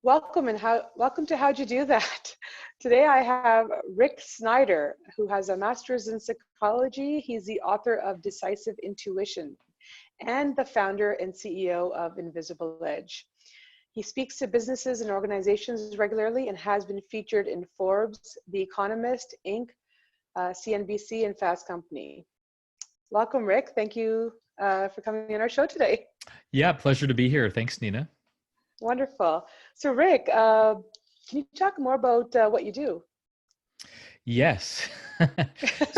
Welcome to How'd You Do That? Today I have Rick Snyder, who has a master's in psychology. He's the author of Decisive Intuition and the founder and CEO of Invisible Edge. He speaks to businesses and organizations regularly and has been featured in Forbes, The Economist, Inc., CNBC, and Fast Company. Welcome, Rick. Thank you for coming on our show today. Yeah, pleasure to be here. Thanks, Nina. Wonderful. So Rick, can you talk more about what you do? Yes.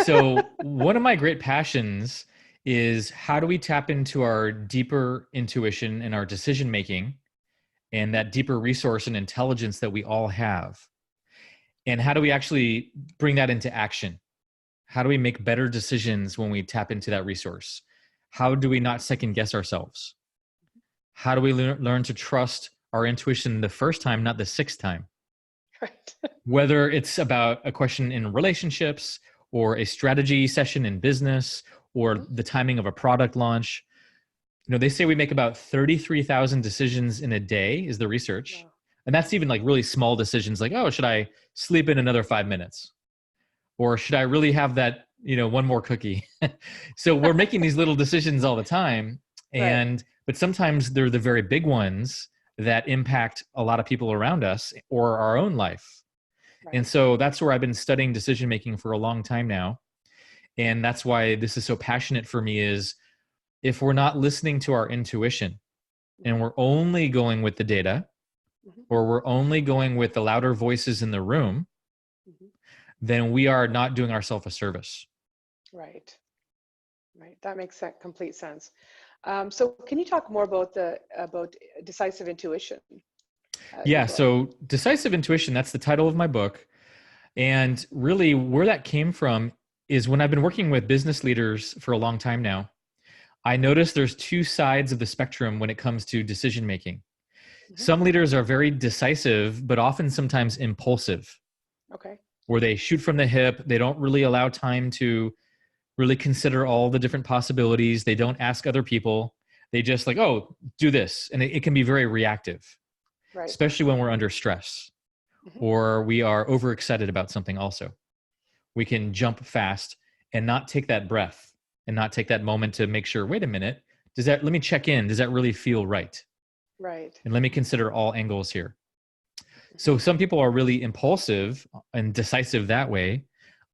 So one of my great passions is how do we tap into our deeper intuition and our decision making and that deeper resource and intelligence that we all have? And how do we actually bring that into action? How do we make better decisions when we tap into that resource? How do we not second guess ourselves? How do we learn to trust our intuition the first time, not the sixth time? Right. Whether it's about a question in relationships or a strategy session in business or the timing of a product launch. You know, they say we make about 33,000 decisions in a day is the research. Wow. And that's even like really small decisions like, oh, should I sleep in another 5 minutes? Or should I really have that, one more cookie? So we're making these little decisions all the time. But sometimes they're the very big ones that impact a lot of people around us or our own life. Right. And so that's where I've been studying decision-making for a long time now. And that's why this is so passionate for me is if we're not listening to our intuition and we're only going with the data or we're only going with the louder voices in the room, then we are not doing ourselves a service. Right. That makes complete sense. So can you talk more about Decisive Intuition? So Decisive Intuition, that's the title of my book. And really where that came from is when I've been working with business leaders for a long time now, I noticed there's two sides of the spectrum when it comes to decision making. Some leaders are very decisive, but often sometimes impulsive. Okay. Where they shoot from the hip. They don't really allow time to really consider all the different possibilities. They don't ask other people. They just like, oh, do this. And it can be very reactive, right. Especially when we're under stress or we are overexcited about something also. We can jump fast and not take that breath and not take that moment to make sure, wait a minute, let me check in. Does that really feel right? Right. And let me consider all angles here. So some people are really impulsive and decisive that way.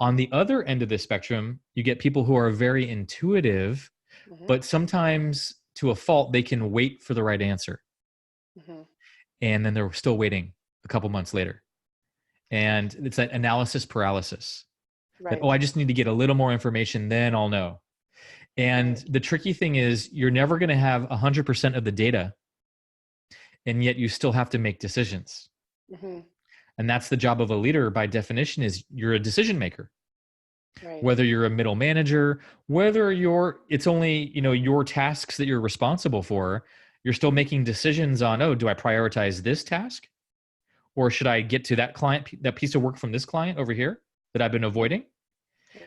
On the other end of the spectrum, you get people who are very intuitive, but sometimes to a fault, they can wait for the right answer. And then they're still waiting a couple months later. And it's that analysis paralysis. Right. That, I just need to get a little more information, then I'll know. And the tricky thing is you're never going to have 100% of the data, and yet you still have to make decisions. And that's the job of a leader by definition is you're a decision maker. Right. Whether you're a middle manager, whether it's only, your tasks that you're responsible for, you're still making decisions on, do I prioritize this task? Or should I get to that client, that piece of work from this client over here that I've been avoiding?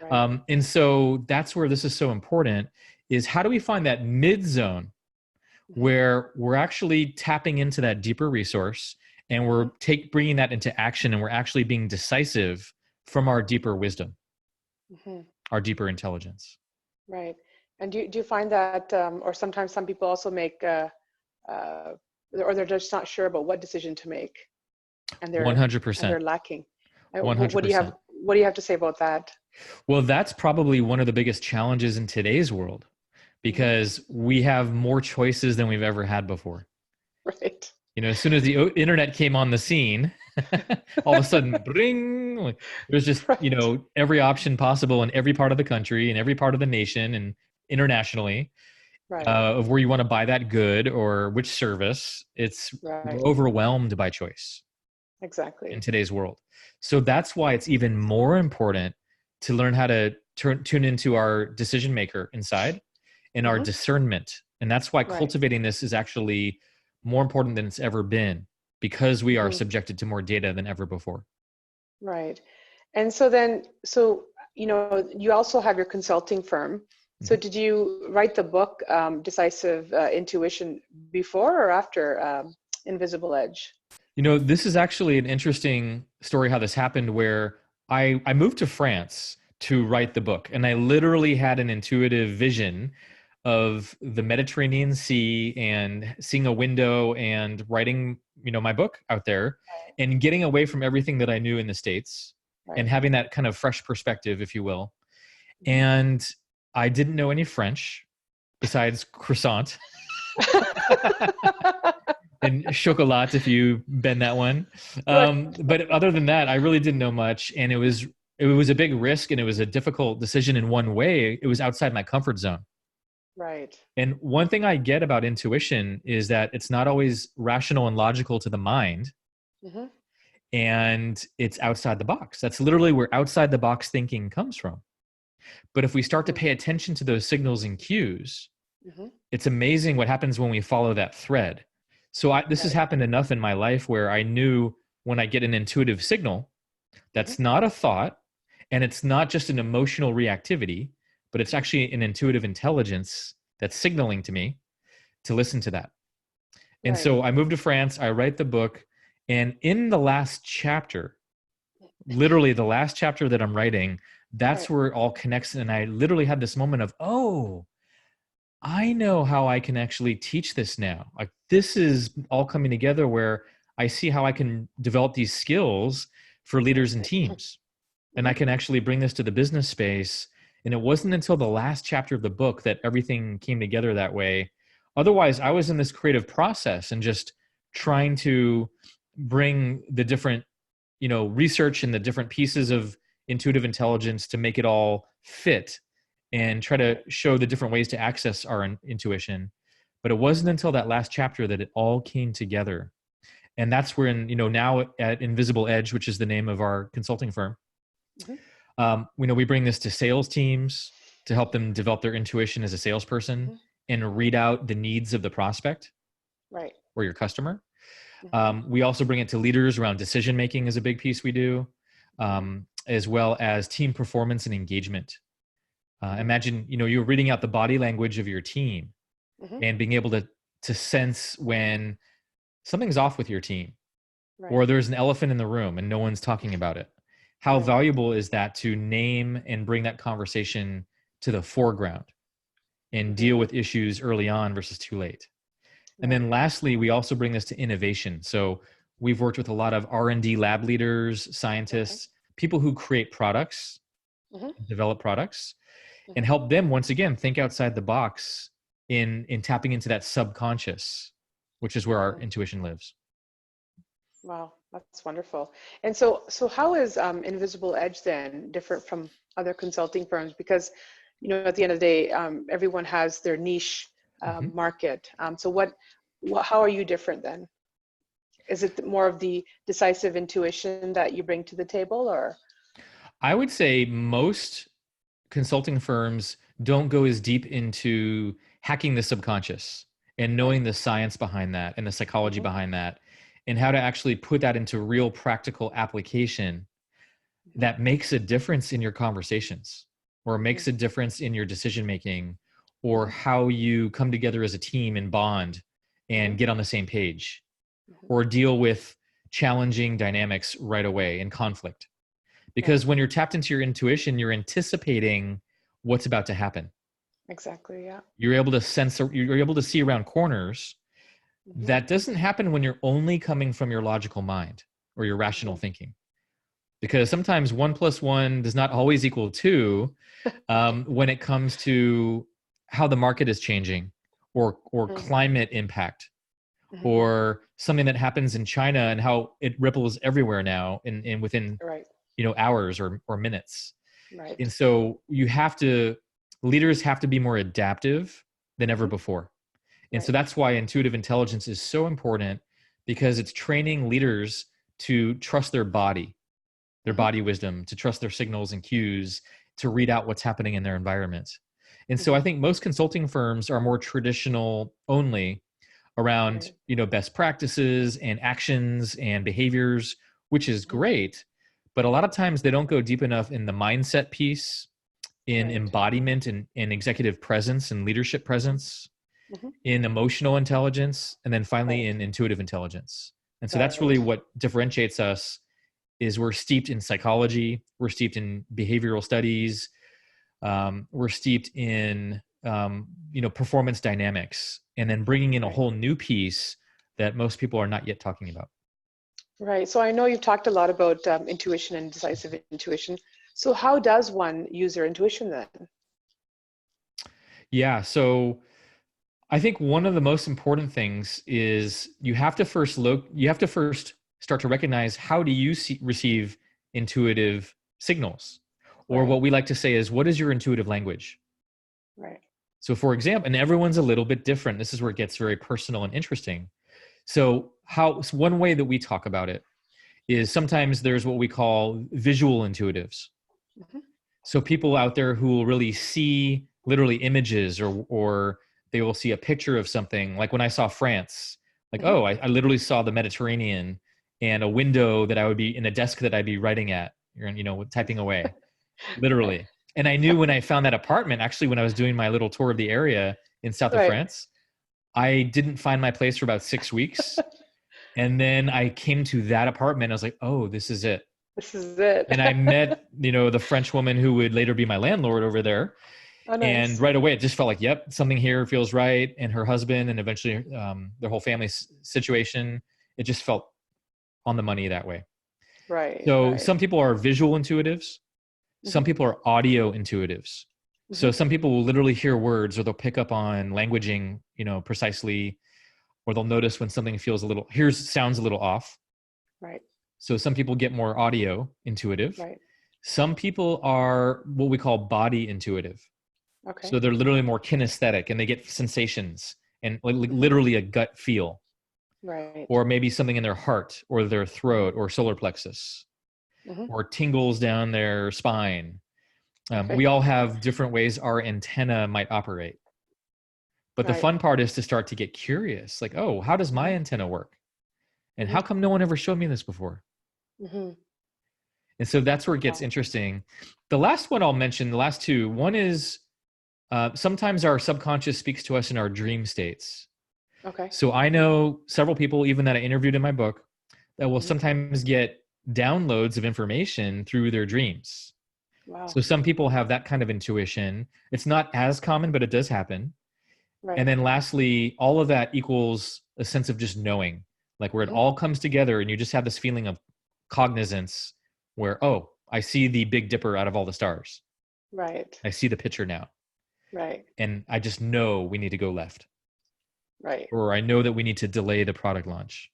Right. And so that's where this is so important is how do we find that mid zone where we're actually tapping into that deeper resource and we're bringing that into action, and we're actually being decisive from our deeper wisdom, our deeper intelligence. Right. And do you find that, or sometimes some people also make, or they're just not sure about what decision to make, and they're 100%. And they're lacking. 100%. What do you have to say about that? Well, that's probably one of the biggest challenges in today's world, because we have more choices than we've ever had before. Right. As soon as the internet came on the scene, all of a sudden, bring, there's just, every option possible in every part of the country, in every part of the nation and internationally, right. Of where you want to buy that good or which service. We're overwhelmed by choice. Exactly. In today's world. So that's why it's even more important to learn how to tune into our decision maker inside and our discernment. And that's why cultivating this is actually more important than it's ever been, because we are subjected to more data than ever before. Right. And so you also have your consulting firm. So did you write the book, Decisive Intuition, before or after Invisible Edge? This is actually an interesting story how this happened, where I moved to France to write the book, and I literally had an intuitive vision of the Mediterranean Sea and seeing a window and writing, my book out there and getting away from everything that I knew in the States and Right. having that kind of fresh perspective, if you will. And I didn't know any French besides croissant. And chocolat, if you bend that one. But other than that, I really didn't know much. And it was a big risk, and it was a difficult decision in one way. It was outside my comfort zone. Right. And one thing I get about intuition is that it's not always rational and logical to the mind. Mm-hmm. And it's outside the box. That's literally where outside the box thinking comes from. But if we start to pay attention to those signals and cues, it's amazing what happens when we follow that thread. So this has happened enough in my life where I knew when I get an intuitive signal, that's not a thought, and it's not just an emotional reactivity, but it's actually an intuitive intelligence that's signaling to me to listen to that. And so I moved to France, I write the book, and in the last chapter, literally the last chapter that I'm writing, that's where it all connects. And I literally had this moment of, oh, I know how I can actually teach this now. Like, this is all coming together where I see how I can develop these skills for leaders and teams. And I can actually bring this to the business space. And it wasn't until the last chapter of the book that everything came together that way. Otherwise, I was in this creative process and just trying to bring the different, research and the different pieces of intuitive intelligence to make it all fit and try to show the different ways to access our intuition. But it wasn't until that last chapter that it all came together. And that's when, now at Invisible Edge, which is the name of our consulting firm, we bring this to sales teams to help them develop their intuition as a salesperson and read out the needs of the prospect or your customer. We also bring it to leaders around decision-making is a big piece we do, as well as team performance and engagement. Imagine, you're reading out the body language of your team and being able to sense when something's off with your team or there's an elephant in the room and no one's talking about it. How valuable is that to name and bring that conversation to the foreground and deal with issues early on versus too late? And then lastly, we also bring this to innovation. So we've worked with a lot of R&D lab leaders, scientists, people who create products, develop products, and help them, once again, think outside the box in tapping into that subconscious, which is where our intuition lives. Wow, that's wonderful. And so how is Invisible Edge then different from other consulting firms? Because, at the end of the day, everyone has their niche market. So how are you different then? Is it more of the decisive intuition that you bring to the table, or? I would say most consulting firms don't go as deep into hacking the subconscious and knowing the science behind that and the psychology behind that and how to actually put that into real practical application that makes a difference in your conversations or makes a difference in your decision making or how you come together as a team and bond and get on the same page or deal with challenging dynamics right away and conflict. Because when you're tapped into your intuition, you're anticipating what's about to happen. Exactly, yeah. You're able to see around corners. That doesn't happen when you're only coming from your logical mind or your rational thinking. Because sometimes 1 + 1 does not always equal 2 when it comes to how the market is changing or climate impact or something that happens in China and how it ripples everywhere now in within hours or minutes. And so leaders have to be more adaptive than ever before. And so that's why intuitive intelligence is so important, because it's training leaders to trust their body wisdom, to trust their signals and cues, to read out what's happening in their environment. And so I think most consulting firms are more traditional only around, best practices and actions and behaviors, which is great. But a lot of times they don't go deep enough in the mindset piece, in embodiment and executive presence and leadership presence. Hmm. in emotional intelligence, and then finally Right. in intuitive intelligence. And so that's really Right. what differentiates us is we're steeped in psychology, we're steeped in behavioral studies, we're steeped in performance dynamics, and then bringing in a Right. whole new piece that most people are not yet talking about. Right. So I know you've talked a lot about intuition and decisive intuition. So how does one use their intuition then? Yeah, so I think one of the most important things is you have to first start to recognize, how do you receive intuitive signals? Or Right. what we like to say is, what is your intuitive language? Right. So for example, and everyone's a little bit different. This is where it gets very personal and interesting. So one way that we talk about it is sometimes there's what we call visual intuitives. Hmm. So people out there who will really see literally images, or they will see a picture of something. Like when I saw France, like, Hmm. oh, I literally saw the Mediterranean and a window that I would be in a desk that I'd be writing at, typing away, Right. literally. And I knew when I found that apartment, actually, when I was doing my little tour of the area in south of Right. France, I didn't find my place for about 6 weeks. And then I came to that apartment. I was like, oh, this is it. This is it. And I met, the French woman who would later be my landlord over there. Oh, And nice. right away, it just felt like, yep, something here feels right. And her husband, and eventually their whole family situation, it just felt on the money that way. Right. So Right. some people are visual intuitives. Hmm. Some people are audio intuitives. Hmm. So some people will literally hear words, or they'll pick up on languaging, precisely, or they'll notice when something sounds a little off. Right. So some people get more audio intuitive. Right. Some people are what we call body intuitive. Okay. So they're literally more kinesthetic, and they get sensations and Hmm. literally a gut feel, Right. or maybe something in their heart or their Hmm. throat or solar plexus, Hmm. or tingles down their spine. Okay. We all have different ways our antenna might operate. But the Right. fun part is to start to get curious, like, oh, how does my Hmm. antenna work? And Hmm. how come no one ever showed me this before? Hmm. And so that's where it gets Wow. interesting. The last one I'll mention, the last two, one is sometimes our subconscious speaks to us in our dream states. Okay. So I know several people, even that I interviewed in my book, that will Hmm. sometimes get downloads of information through their dreams. Wow. So some people have that kind of intuition. It's not as common, but it does happen. And Right. then lastly, all of that equals a sense of just knowing, like where it Hmm. all comes together and you just have this feeling of cognizance where, oh, I see the Big Dipper out of all the stars. Right. I see the picture now. Right. And I just know we need to go left, Right. or I know that we need to delay the product launch.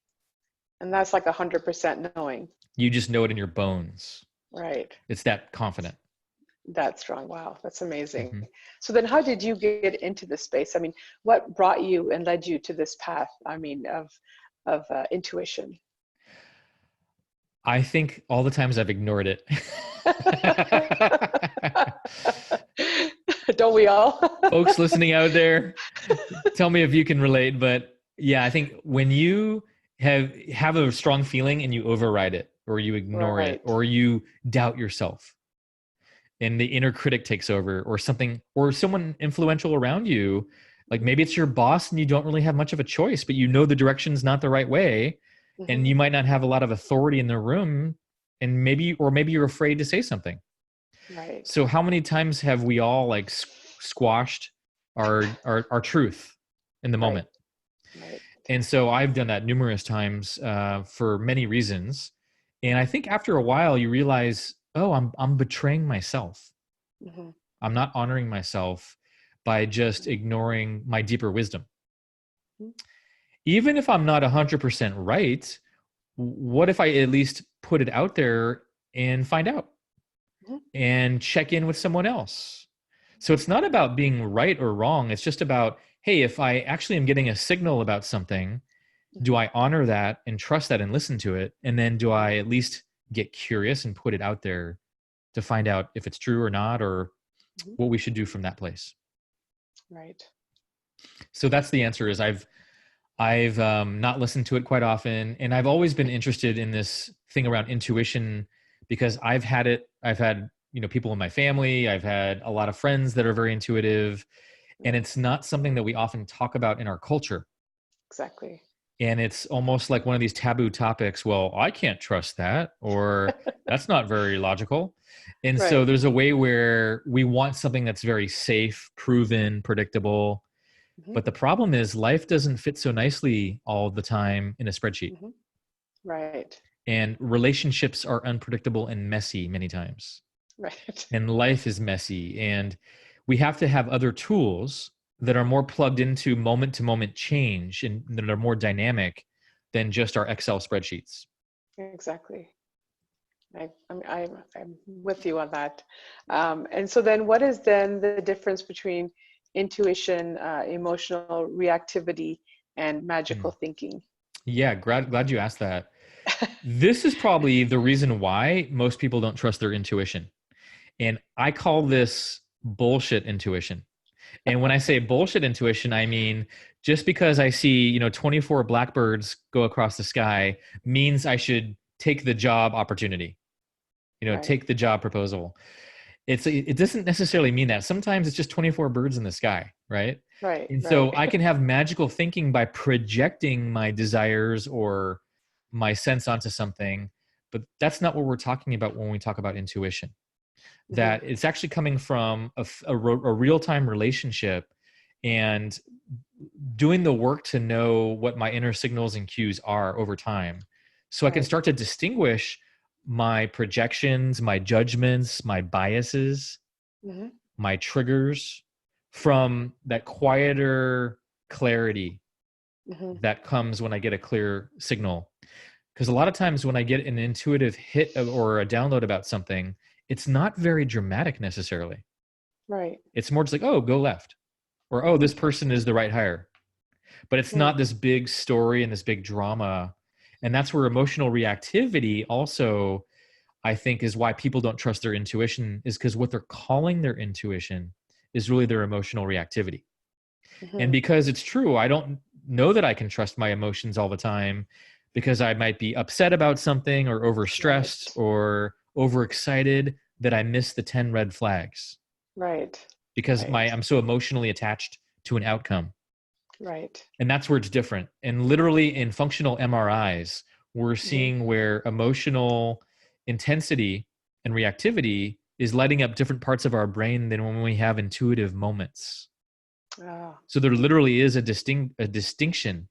And that's like 100% knowing. You just know it in your bones. Right. It's that confident. That's strong. Wow. That's amazing. Mm-hmm. So then how did you get into this space? I mean, what brought you and led you to this path? I mean, of intuition. I think all the times I've ignored it. Don't we all? Folks listening out there, tell me if you can relate. But yeah, I think when you have a strong feeling and you override it, or you ignore it, Right. or you doubt yourself, and the inner critic takes over, or something, or someone influential around you, like Hmm. maybe it's your boss and you don't really have much of a choice, but you know the direction's not the right way, Hmm. and you might not have a lot of authority in the room, and maybe you're afraid to say something. Right. So how many times have we all like squashed our truth in the Right. moment? Right. And so I've done that numerous times for many reasons. And I think after a while you realize, oh, I'm betraying myself. Hmm. I'm not honoring myself by just ignoring my deeper wisdom. Even if I'm not 100% right, what if I at least put it out there and find out Hmm. and check in with someone else? So it's not about being right or wrong. It's just about, hey, if I actually am getting a signal about something, do Hmm. I honor that and trust that and listen to it? And then do I at least get curious and put it out there to find out if it's true or not, or Hmm. what we should do from that place? Right. So that's the answer. Is I've not listened to it quite often, and I've always been interested in this thing around intuition because I've had it. I've had people in my family. I've had a lot of friends that are very intuitive, And it's not something that we often talk about in our culture. Exactly. And it's almost like one of these taboo topics. Well, I can't trust that, or that's not very logical. And so Right. there's a way where we want something that's very safe, proven, predictable. Hmm. But the problem is life doesn't fit so nicely all the time in a spreadsheet. Hmm. Right. And relationships are unpredictable and messy many times. Right. And life is messy. And we have to have other tools that are more plugged into moment to moment change and that are more dynamic than just our Excel spreadsheets. Exactly. I'm with you on that. And so then what is then the difference between intuition, emotional reactivity, and magical thinking? Yeah, glad you asked that. This is probably the reason why most people don't trust their intuition. And I call this bullshit intuition. And when I say bullshit intuition, I mean just because I see, 24 blackbirds go across the sky means I should take the job opportunity, Right. take the job proposal. It doesn't necessarily mean that. Sometimes it's just 24 birds in the sky, right? Right. And Right. so I can have magical thinking by projecting my desires or my sense onto something, but that's not what we're talking about when we talk about intuition. Hmm. That it's actually coming from a real-time relationship and doing the work to know what my inner signals and cues are over time, so I can Right. start to distinguish my projections, my judgments, my biases, Hmm. my triggers from that quieter clarity Hmm. that comes when I get a clear signal. Because a lot of times when I get an intuitive hit or a download about something, it's not very dramatic necessarily. Right. It's more just like, oh, go left, or oh, Hmm. this person is the right hire. But it's Hmm. not this big story and this big drama. And that's where emotional reactivity also, I think, is why people don't trust their intuition, is because what they're calling their intuition is really their emotional reactivity. And Hmm. because it's true, I don't know that I can trust my emotions all the time, because I might be upset about something or overstressed Right. or overexcited that I miss the 10 red flags Right. because Right. I'm so emotionally attached to an outcome. Right. And that's where it's different. And literally in functional MRIs, we're Hmm. seeing where emotional intensity and reactivity is lighting up different parts of our brain than when we have intuitive moments. Ah. So there literally is a distinction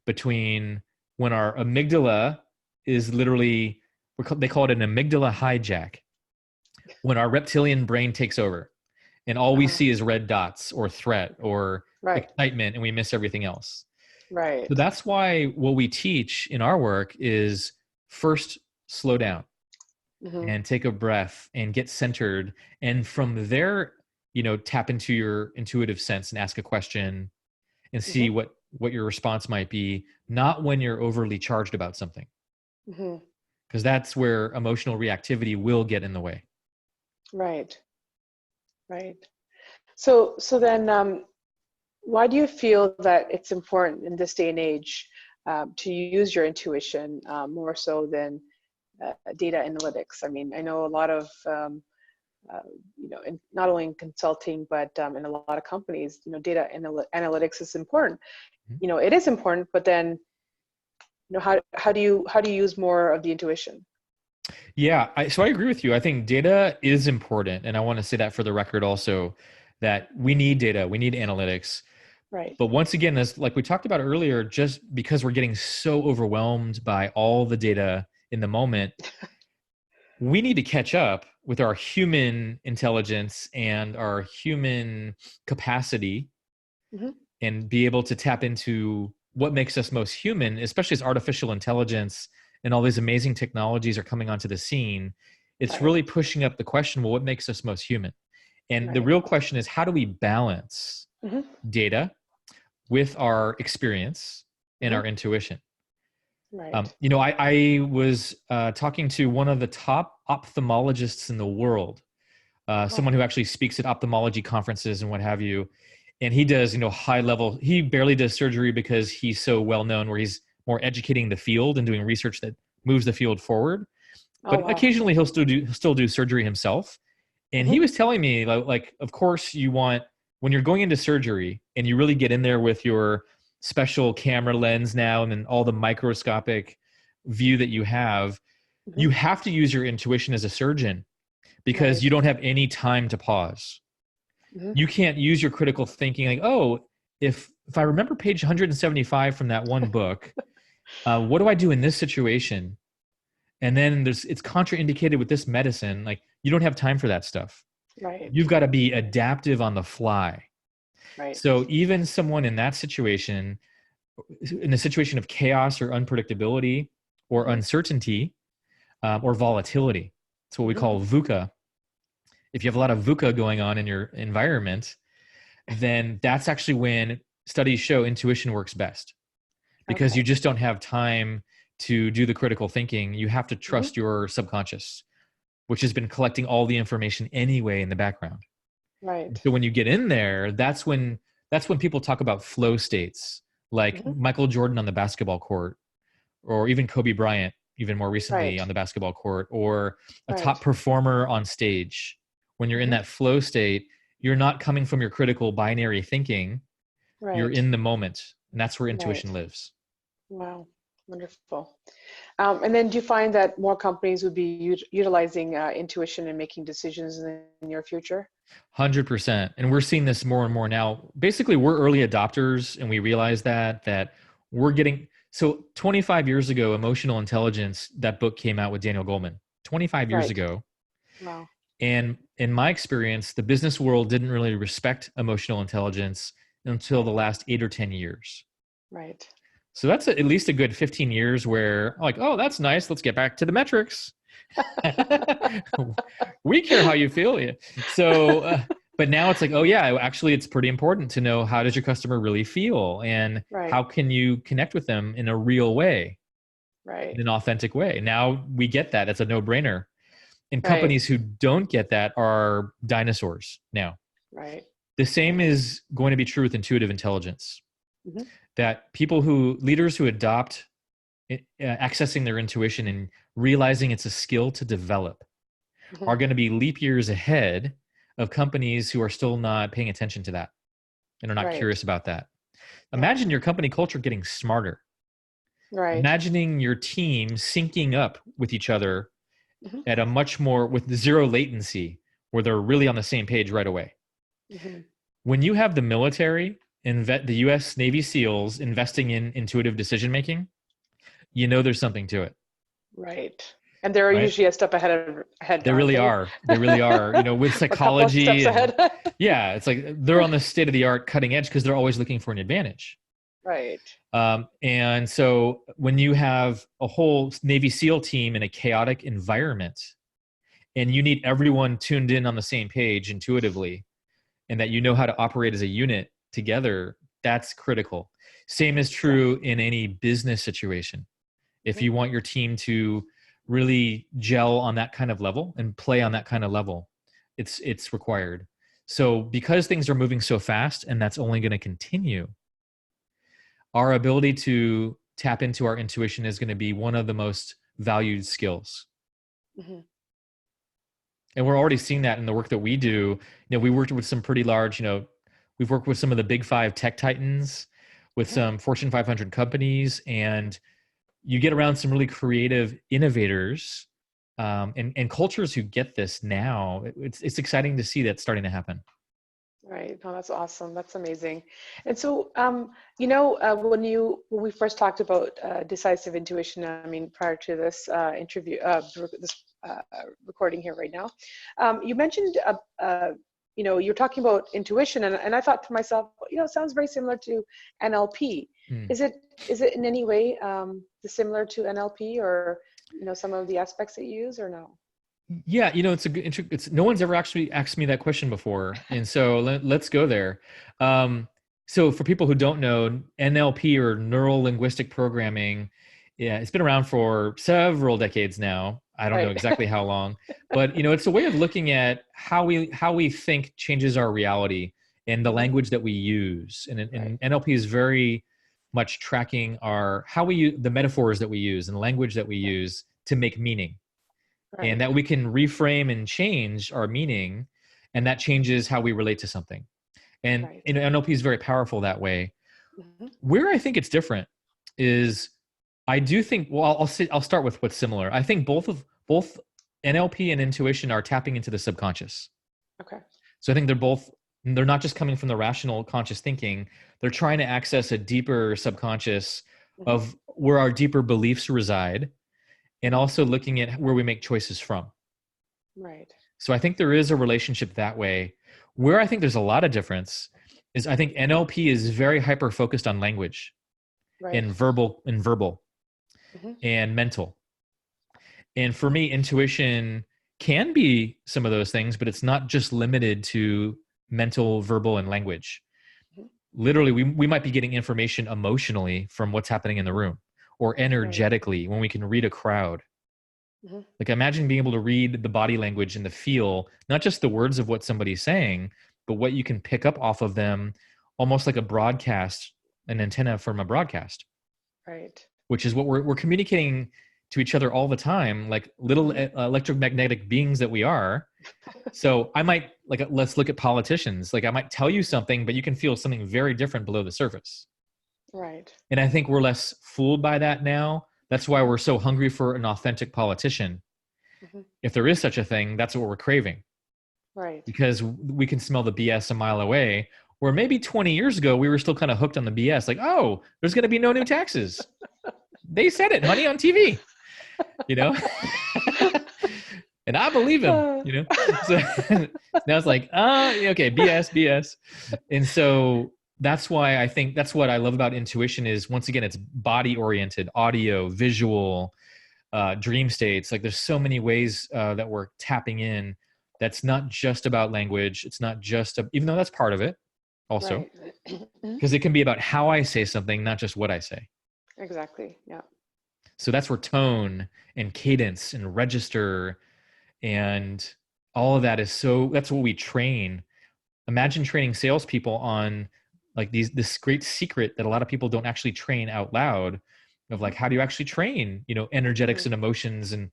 between when our amygdala is literally, they call it an amygdala hijack, when our reptilian brain takes over and all we Uh-huh. see is red dots or threat or Right. excitement and we miss everything else. So Right. that's why what we teach in our work is first slow down Hmm. and take a breath and get centered. And from there, tap into your intuitive sense and ask a question and see Hmm. what your response might be, not when you're overly charged about something, Hmm. because that's where emotional reactivity will get in the way. Right. Right. So then, why do you feel that it's important in this day and age to use your intuition more so than data analytics? I mean, I know a lot of, uh, not only in consulting, but in a lot of companies, data analytics is important. Mhm. It is important, but then, how do you use more of the intuition? Yeah, so I agree with you. I think data is important. And I want to say that for the record also, that we need data, we need analytics. Right. But once again, as like we talked about earlier, just because we're getting so overwhelmed by all the data in the moment, we need to catch up with our human intelligence and our human capacity Hmm. and be able to tap into what makes us most human, especially as artificial intelligence and all these amazing technologies are coming onto the scene. It's Right. really pushing up the question, well, what makes us most human? And the Right. real question is, how do we balance Hmm. data with our experience and Hmm. our intuition? Right. I was talking to one of the top ophthalmologists in the world, Oh. someone who actually speaks at ophthalmology conferences and what have you. And he does, high level, he barely does surgery because he's so well known, where he's more educating the field and doing research that moves the field forward. Oh, But wow. occasionally he'll still do surgery himself. And he Hmm. was telling me, like, of course you want when you're going into surgery and you really get in there with your special camera lens now and then all the microscopic view that you have to use your intuition as a surgeon because Right. you don't have any time to pause. You can't use your critical thinking like, oh, if I remember page 175 from that one book, what do I do in this situation? And then it's contraindicated with this medicine. Like, you don't have time for that stuff. Right. You've got to be adaptive on the fly. Right. So even someone in that situation, in a situation of chaos or unpredictability or uncertainty or volatility, it's what we call VUCA. If you have a lot of VUCA going on in your environment, then that's actually when studies show intuition works best, because you just don't have time to do the critical thinking. You have to trust your subconscious, which has been collecting all the information anyway in the background. Right. So when you get in there, that's when people talk about flow states, like Michael Jordan on the basketball court, or even Kobe Bryant, even more recently on the basketball court, or a top performer on stage. When you're in that flow state, you're not coming from your critical binary thinking. You're in the moment, and that's where intuition lives. Wow. Wonderful. And then do you find that more companies would be utilizing intuition in making decisions in the near future? 100%. And we're seeing this more and more now. Basically, we're early adopters, and we realize that we're getting... So 25 years ago, Emotional Intelligence, that book came out with Daniel Goleman. 25 years ago. Wow. And in my experience, the business world didn't really respect emotional intelligence until the last 8 or 10 years. Right. So that's at least a good 15 years where, like, oh, that's nice. Let's get back to the metrics. We care how you feel. Yeah. So, but now it's like, oh yeah, actually it's pretty important to know, how does your customer really feel, and how can you connect with them in a real way, in an authentic way. Now we get that. It's a no-brainer. And companies who don't get that are dinosaurs now. Right. The same is going to be true with intuitive intelligence. That leaders who adopt accessing their intuition and realizing it's a skill to develop are going to be leap years ahead of companies who are still not paying attention to that and are not curious about that. Imagine your company culture getting smarter. Imagining your team syncing up with each other at a much more, with zero latency, where they're really on the same page right away. When you have the military and the U.S. Navy SEALs investing in intuitive decision-making, you know there's something to it. Right. And they're usually a step ahead. They really are. They really are. You know, with psychology. A couple steps ahead. Yeah, it's like they're on the state-of-the-art cutting edge because they're always looking for an advantage. Right. And so when you have a whole Navy SEAL team in a chaotic environment, and you need everyone tuned in on the same page intuitively, and that you know how to operate as a unit together, that's critical. Same is true in any business situation. If you want your team to really gel on that kind of level and play on that kind of level, it's required. So because things are moving so fast, and that's only going to continue, our ability to tap into our intuition is going to be one of the most valued skills. And we're already seeing that in the work that we do. You know, we worked with some pretty large, we've worked with some of the big 5 tech titans, with some Fortune 500 companies, and you get around some really creative innovators and cultures who get this now. It's exciting to see that starting to happen. Right. No, that's awesome. That's amazing. And so, when we first talked about decisive intuition, I mean, prior to this interview, this recording here right now, you mentioned, you're talking about intuition, and I thought to myself, it sounds very similar to NLP. Is it in any way similar to NLP, or some of the aspects that you use, or no? Yeah, it's no one's ever actually asked me that question before, and so let's go there. So for people who don't know, NLP, or neuro linguistic programming, it's been around for several decades now. I don't know exactly how long, but it's a way of looking at how we think changes our reality and the language that we use. And NLP is very much tracking the metaphors that we use and language that we use to make meaning. And that we can reframe and change our meaning, and that changes how we relate to something. And Right. NLP is very powerful that way. Mm-hmm. Where I think it's different is I do think, well, I'll start with what's similar. I think both NLP and intuition are tapping into the subconscious. Okay. So I think they're not just coming from the rational conscious thinking. They're trying to access a deeper subconscious Mm-hmm. of where our deeper beliefs reside, and also looking at where we make choices from. Right. So I think there is a relationship that way. Where I think there's a lot of difference is I think NLP is very hyper focused on language Right. and verbal Mm-hmm. and mental. And for me, intuition can be some of those things, but it's not just limited to mental, verbal, and language. Mm-hmm. Literally, we might be getting information emotionally from what's happening in the room, or Right. energetically when we can read a crowd. Mm-hmm. Like imagine being able to read the body language and the feel, not just the words of what somebody's saying, but what you can pick up off of them, almost like a broadcast, an antenna from a broadcast, Right. which is what we're communicating to each other all the time, like little electromagnetic beings that we are. So I might, like, let's look at politicians. Like I might tell you something, but you can feel something very different below the surface. Right. And I think we're less fooled by that now. That's why we're so hungry for an authentic politician. Mm-hmm. If there is such a thing, that's what we're craving, Right. because we can smell the BS a mile away. Where maybe 20 years ago, we were still kind of hooked on the BS. Like, oh, there's going to be no new taxes. They said it, honey, on TV, you know? And I believe him, you know? So now it's like, okay, BS. And so that's why I think that's what I love about intuition is, once again, it's body oriented, audio, visual, dream states. Like there's so many ways that we're tapping in. That's not just about language. It's not just, even though that's part of it also, Right. Mm-hmm. because it can be about how I say something, not just what I say. Exactly. Yeah. So that's where tone and cadence and register and all of that is that's what we train. Imagine training salespeople on like this great secret that a lot of people don't actually train out loud, of like, how do you actually train, energetics and emotions, and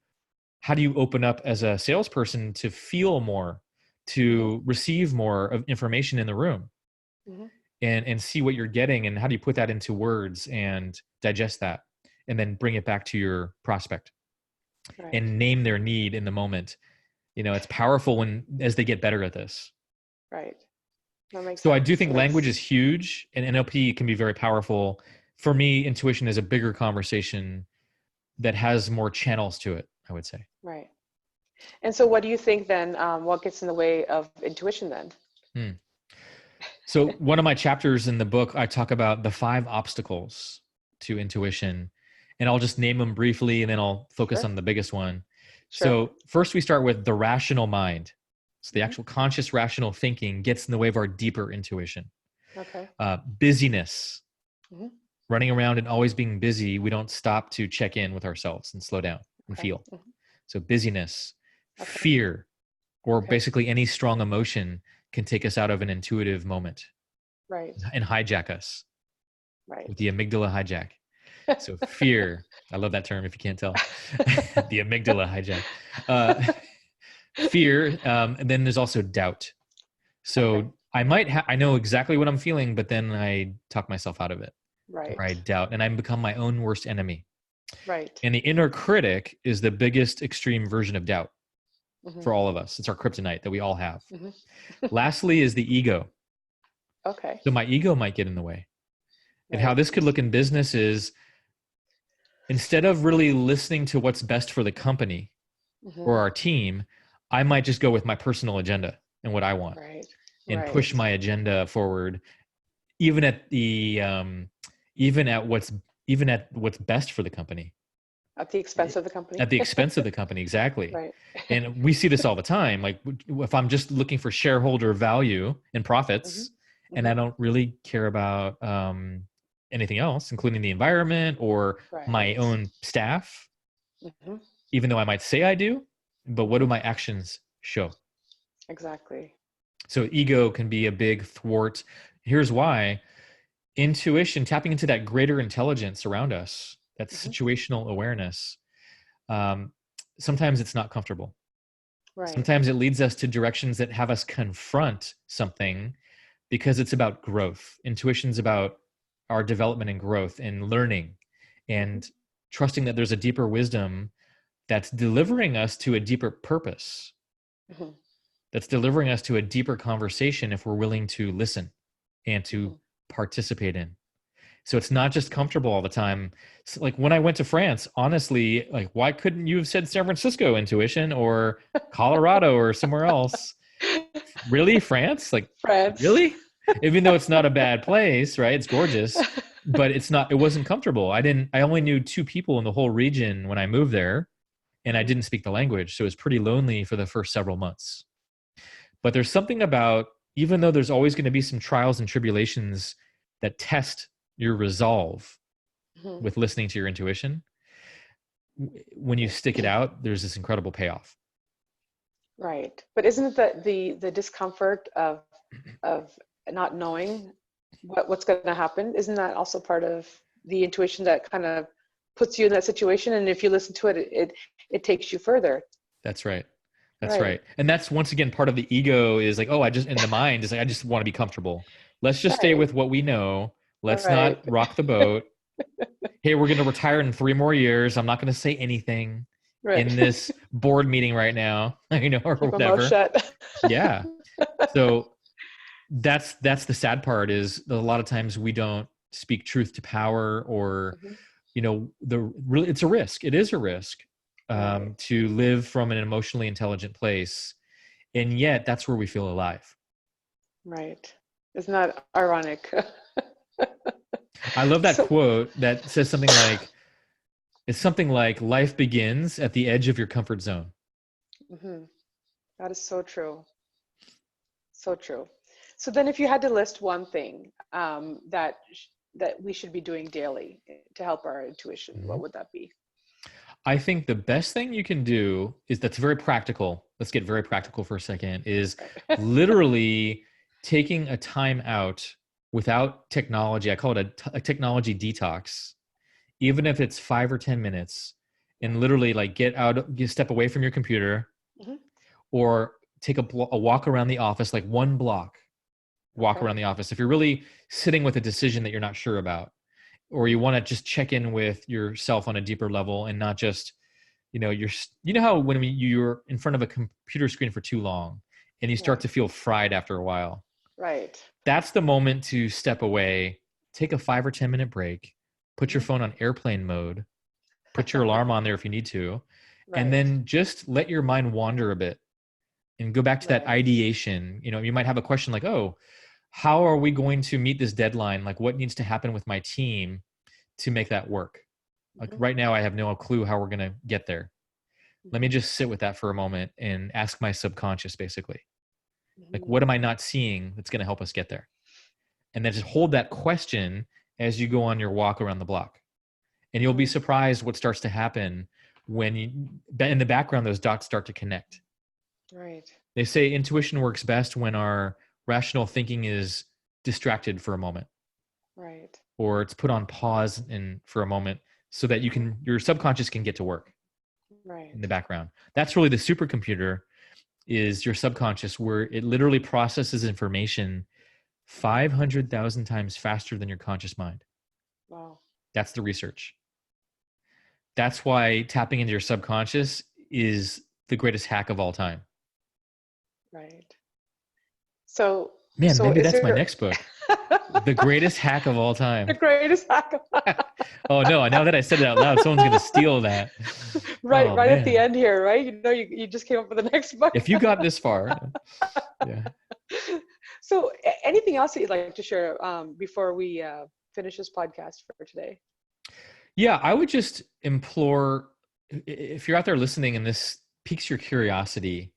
how do you open up as a salesperson to feel more, to receive more of information in the room, Mm-hmm. and see what you're getting, and how do you put that into words and digest that, and then bring it back to your prospect Right. and name their need in the moment. It's powerful as they get better at this. Right. That makes So sense. I do think language is huge, and NLP can be very powerful. For me, intuition is a bigger conversation that has more channels to it, I would say. Right. And so what do you think then, what gets in the way of intuition then? So one of my chapters in the book, I talk about the 5 obstacles to intuition, and I'll just name them briefly, and then I'll focus on the biggest one. Sure. So first we start with the rational mind. So the actual conscious rational thinking gets in the way of our deeper intuition. Okay. Busyness, Mm-hmm. running around and always being busy. We don't stop to check in with ourselves and slow down and feel. Mm-hmm. So busyness, Okay. fear, or basically any strong emotion can take us out of an intuitive moment. Right. And hijack us. Right. With the amygdala hijack. So fear, I love that term if you can't tell. The amygdala hijack. Fear, and then there's also doubt. So I know exactly what I'm feeling, but then I talk myself out of it. Right. Or I doubt, and I become my own worst enemy. Right. And the inner critic is the biggest extreme version of doubt Mm-hmm. for all of us. It's our kryptonite that we all have. Mm-hmm. Lastly is the ego. Okay. So my ego might get in the way. And how this could look in business is, instead of really listening to what's best for the company or our team, I might just go with my personal agenda and what I want, and push my agenda forward, even at what's best for the company. At the expense of the company. At the expense of the company, exactly. Right. And we see this all the time. Like if I'm just looking for shareholder value and profits, and I don't really care about anything else, including the environment or my own staff, even though I might say I do, but what do my actions show? Exactly. So ego can be a big thwart. Here's why. Intuition, tapping into that greater intelligence around us, that situational awareness, sometimes it's not comfortable. Right. Sometimes it leads us to directions that have us confront something because it's about growth. Intuition's about our development and growth and learning and trusting that there's a deeper wisdom that's delivering us to a deeper purpose, Mhm. that's delivering us to a deeper conversation if we're willing to listen and to participate in. So it's not just comfortable all the time. So like when I went to France, honestly, like why couldn't you have said San Francisco, intuition, or Colorado or somewhere else? Really, France? Like France. really? Even though it's not a bad place, right? It's gorgeous, but it wasn't comfortable. I only knew 2 people in the whole region when I moved there, and I didn't speak the language. So it was pretty lonely for the first several months. But there's something about, even though there's always going to be some trials and tribulations that test your resolve Mhm. with listening to your intuition, when you stick it out, there's this incredible payoff. Right. But isn't it the discomfort of not knowing what's going to happen? Isn't that also part of the intuition that kind of puts you in that situation? And if you listen to it takes you further. That's right. That's Right. right. And that's once again part of the ego is like, oh, in the mind is like, I just want to be comfortable. Let's just stay Right. with what we know. Let's not Right. rock the boat. Hey, we're going to retire in 3 more years. I'm not going to say anything in Right. this board meeting right now, or Keep my mouth whatever. shut. Yeah. So that's the sad part is that a lot of times we don't speak truth to power, or Mhm. it's a risk. It is a risk Right. to live from an emotionally intelligent place, and yet that's where we feel alive. Right. Isn't that ironic? I love that So, quote that says something like, it's something like life begins at the edge of your comfort zone. mhm. That is so true. So true. So then if you had to list one thing that we should be doing daily to help our intuition, what Mhm. would that be? I think the best thing you can do is, that's very practical. Let's get very practical for a second, is Right. literally taking a time out without technology. I call it a technology detox, even if it's 5 or 10 minutes, Yeah. and literally like step away from your computer, Hmm. or take a walk around the office, like 1 block walk Okay. around the office. If you're really sitting with a decision that you're not sure about, or you want to just check in with yourself on a deeper level and not just, you know how when you're in front of a computer screen for too long and you Yeah. start to feel fried after a while, Right. that's the moment to step away, take a 5 or 10 minute break, put your Hmm. phone on airplane mode, put your alarm on there if you need to, and Right. then just let your mind wander a bit and go back to that Right. ideation. You might have a question like, oh, how are we going to meet this deadline? Like, what needs to happen with my team to make that work? Like Hmm. right now, I have no clue how we're going to get there. Let me Hmm. just sit with that for a moment and ask my subconscious, basically, like, Hmm. what am I not seeing that's going to help us get there? And then just hold that question as you go on your walk around the block. And you'll be Hmm. surprised what starts to happen when in the background, those dots start to connect. Right. They say intuition works best when our rational thinking is distracted for a moment, Right. or it's put on pause and for a moment, so that Hmm. your subconscious can get to work in the Right. background. That's really the supercomputer, is your subconscious, where it literally processes information 500,000 times faster than your conscious mind. Wow. That's the research. That's why tapping into your subconscious is the greatest hack of all time. Right. So, Man, so maybe is that's my there next book. The greatest hack of all the time. greatest hack? Oh no, now that I said it out loud, someone's going to steal that. Right, Oh right at the man. end here, right? You just came up with the next book. If you got this far, yeah. So, anything else that you'd like to share before we finish this podcast for today? Yeah, I would just implore, if you're out there listening and this piques your curiosity,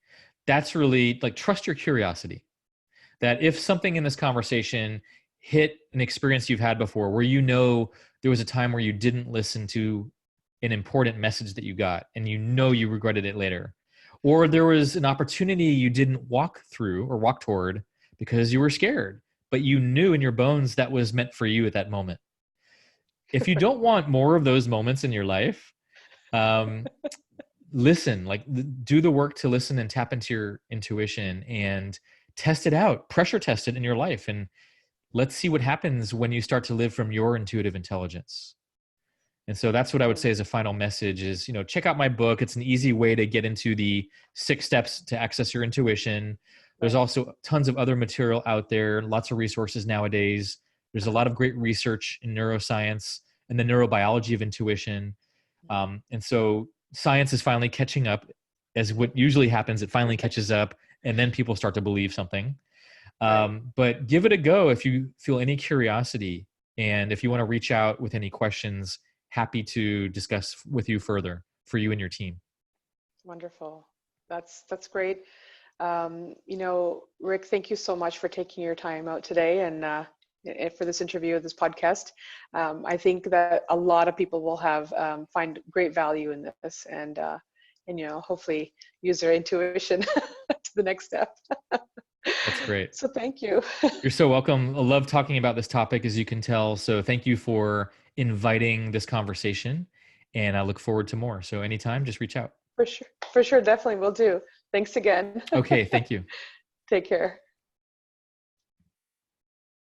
that's really like, trust your curiosity. That if something in this conversation hit an experience you've had before, where there was a time where you didn't listen to an important message that you got and you regretted it later, or there was an opportunity you didn't walk through or walk toward because you were scared, but you knew in your bones that was meant for you at that moment. If you don't want more of those moments in your life, um, listen, like do the work to listen and tap into your intuition, and test it out, pressure test it in your life, and let's see what happens when you start to live from your intuitive intelligence. And so that's what I would say as a final message is, check out my book. It's an easy way to get into the 6 steps to access your intuition. There's also tons of other material out there, lots of resources nowadays. There's a lot of great research in neuroscience and the neurobiology of intuition. And so science is finally catching up. As what usually happens, it finally catches up, and then people start to believe something. But give it a go if you feel any curiosity. And if you want to reach out with any questions, happy to discuss with you further for you and your team. Wonderful. That's great. Rick, thank you so much for taking your time out today and for this interview, this podcast. I think that a lot of people will find great value in this and hopefully use their intuition to the next step. That's great. So thank you. You're so welcome. I love talking about this topic, as you can tell. So thank you for inviting this conversation, and I look forward to more. So anytime, just reach out. For sure. Definitely will do. Thanks again. Okay. Thank you. Take care.